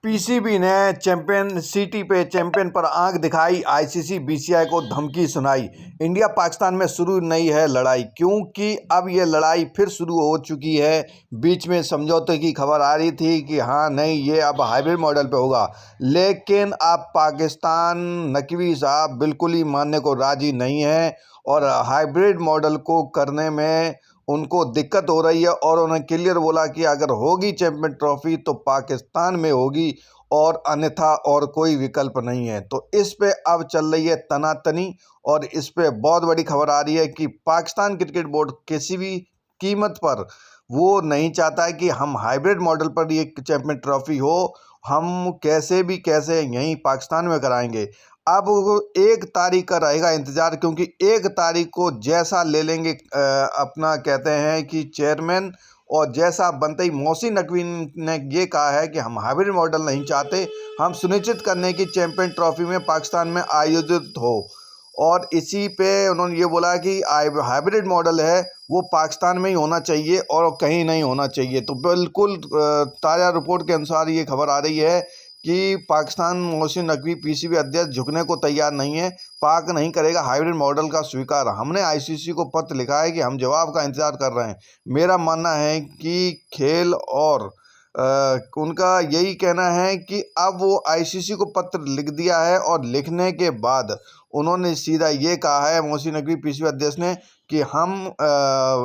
PCB ने champion city पे champion पर आंख दिखाई। आईसीसी बीसीसीआई को धमकी सुनाई। इंडिया पाकिस्तान में शुरू नहीं है लड़ाई, क्योंकि अब ये लड़ाई फिर शुरू हो चुकी है। बीच में समझौते की खबर आ रही थी कि हाँ नहीं, ये अब हाइब्रिड मॉडल पे होगा, लेकिन अब पाकिस्तान नकवी साहब बिल्कुल ही मानने को राजी नहीं है और हाइब्रिड मॉडल को करने में उनको दिक्कत हो रही है। और उन्होंने क्लियर बोला कि अगर होगी चैंपियन ट्रॉफी तो पाकिस्तान में होगी और अन्यथा और कोई विकल्प नहीं है। तो इस पे अब चल रही है तनातनी और इस पे बहुत बड़ी खबर आ रही है कि पाकिस्तान क्रिकेट बोर्ड किसी भी कीमत पर वो नहीं चाहता है कि हम हाइब्रिड मॉडल पर ये चैंपियन ट्रॉफी हो। हम कैसे भी कैसे यहीं पाकिस्तान में कराएंगे। अब 1 तारीख का रहेगा इंतज़ार, क्योंकि 1 तारीख को जैसा ले लेंगे अपना कहते हैं कि चेयरमैन, और जैसा बनते ही मोहसिन नकवी ने ये कहा है कि हम हाइब्रिड मॉडल नहीं चाहते, हम सुनिश्चित करने की चैंपियन ट्रॉफी में पाकिस्तान में आयोजित हो। और इसी पे उन्होंने ये बोला कि हाइब्रिड मॉडल है वो पाकिस्तान में ही होना चाहिए और कहीं नहीं होना चाहिए। तो बिल्कुल ताज़ा रिपोर्ट के अनुसार ये खबर आ रही है कि पाकिस्तान मोहसिन नकवी पीसीबी अध्यक्ष झुकने को तैयार नहीं है। पाक नहीं करेगा हाइब्रिड मॉडल का स्वीकार। हमने आईसीसी को पत्र लिखा है कि हम जवाब का इंतजार कर रहे हैं। मेरा मानना है कि खेल और उनका यही कहना है कि अब वो आईसीसी को पत्र लिख दिया है और लिखने के बाद उन्होंने सीधा ये कहा है मोहसिन नकवी पीसीबी अध्यक्ष ने कि हम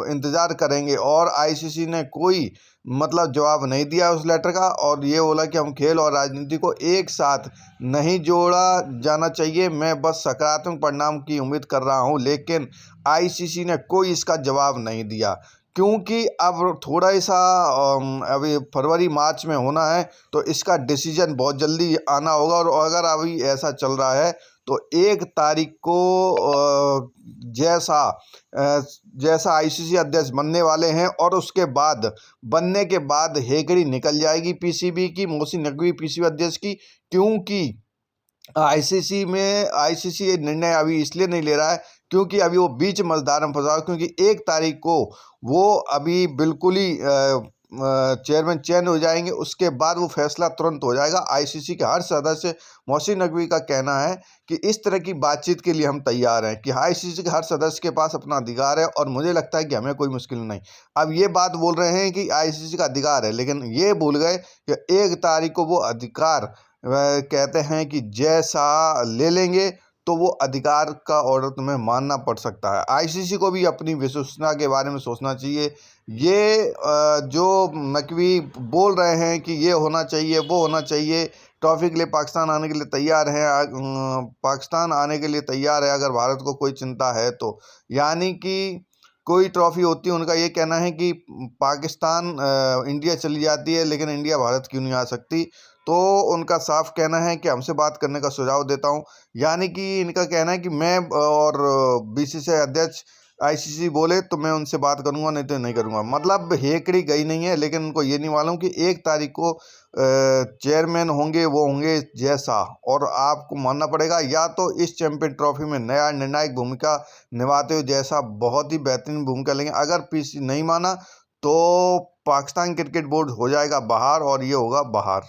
इंतज़ार करेंगे। और आईसीसी ने कोई मतलब जवाब नहीं दिया उस लेटर का, और ये बोला कि हम खेल और राजनीति को एक साथ नहीं जोड़ा जाना चाहिए। मैं बस सकारात्मक परिणाम की उम्मीद कर रहा हूँ, लेकिन आईसीसी ने कोई इसका जवाब नहीं दिया, क्योंकि अब थोड़ा सा अभी फरवरी मार्च में होना है तो इसका डिसीजन बहुत जल्दी आना होगा। और अगर अभी ऐसा चल रहा है तो 1 तारीख को जैसा आईसीसी अध्यक्ष बनने वाले हैं और उसके बाद बनने के बाद हेकड़ी निकल जाएगी पीसीबी की, मोहसिन नकवी पीसीबी अध्यक्ष की। क्योंकि आईसीसी ये निर्णय अभी इसलिए नहीं ले रहा है क्योंकि अभी वो बीच मझधार में फंसा है। क्योंकि 1 तारीख को वो अभी बिल्कुल ही चेयरमैन चेंज हो जाएंगे, उसके बाद वो फैसला तुरंत हो जाएगा। आईसीसी के हर सदस्य, मोहसिन नकवी का कहना है कि इस तरह की बातचीत के लिए हम तैयार हैं, कि आईसीसी के हर सदस्य के पास अपना अधिकार है और मुझे लगता है कि हमें कोई मुश्किल नहीं। अब ये बात बोल रहे हैं कि आईसीसी का अधिकार है, लेकिन ये भूल गए कि 1 तारीख को वो अधिकार कहते हैं कि जैसा ले लेंगे तो वो अधिकार का ऑर्डर तुम्हें मानना पड़ सकता है। आईसीसी को भी अपनी विश्वसनीयता के बारे में सोचना चाहिए। ये जो नकवी बोल रहे हैं कि ये होना चाहिए वो होना चाहिए, ट्रॉफी के लिए पाकिस्तान आने के लिए तैयार है, पाकिस्तान आने के लिए तैयार है अगर भारत को कोई चिंता है तो। यानी कि कोई ट्रॉफी होती है, उनका ये कहना है कि पाकिस्तान इंडिया चली जाती है लेकिन इंडिया भारत क्यों नहीं आ सकती। तो उनका साफ कहना है कि हमसे बात करने का सुझाव देता हूं। यानी कि इनका कहना है कि मैं और बीसीसीआई अध्यक्ष आईसीसी बोले तो मैं उनसे बात करूंगा, नहीं तो नहीं करूंगा। मतलब हेकड़ी गई नहीं है, लेकिन उनको ये नहीं मालूम कि 1 तारीख को चेयरमैन होंगे वो होंगे जैसा। और आपको मानना पड़ेगा या तो इस चैंपियन ट्रॉफी में नया निर्णायक भूमिका निभाते हुए जैसा बहुत ही बेहतरीन भूमिका लेंगे। अगर पीसी नहीं माना तो पाकिस्तान क्रिकेट बोर्ड हो जाएगा बाहर और ये होगा बाहर।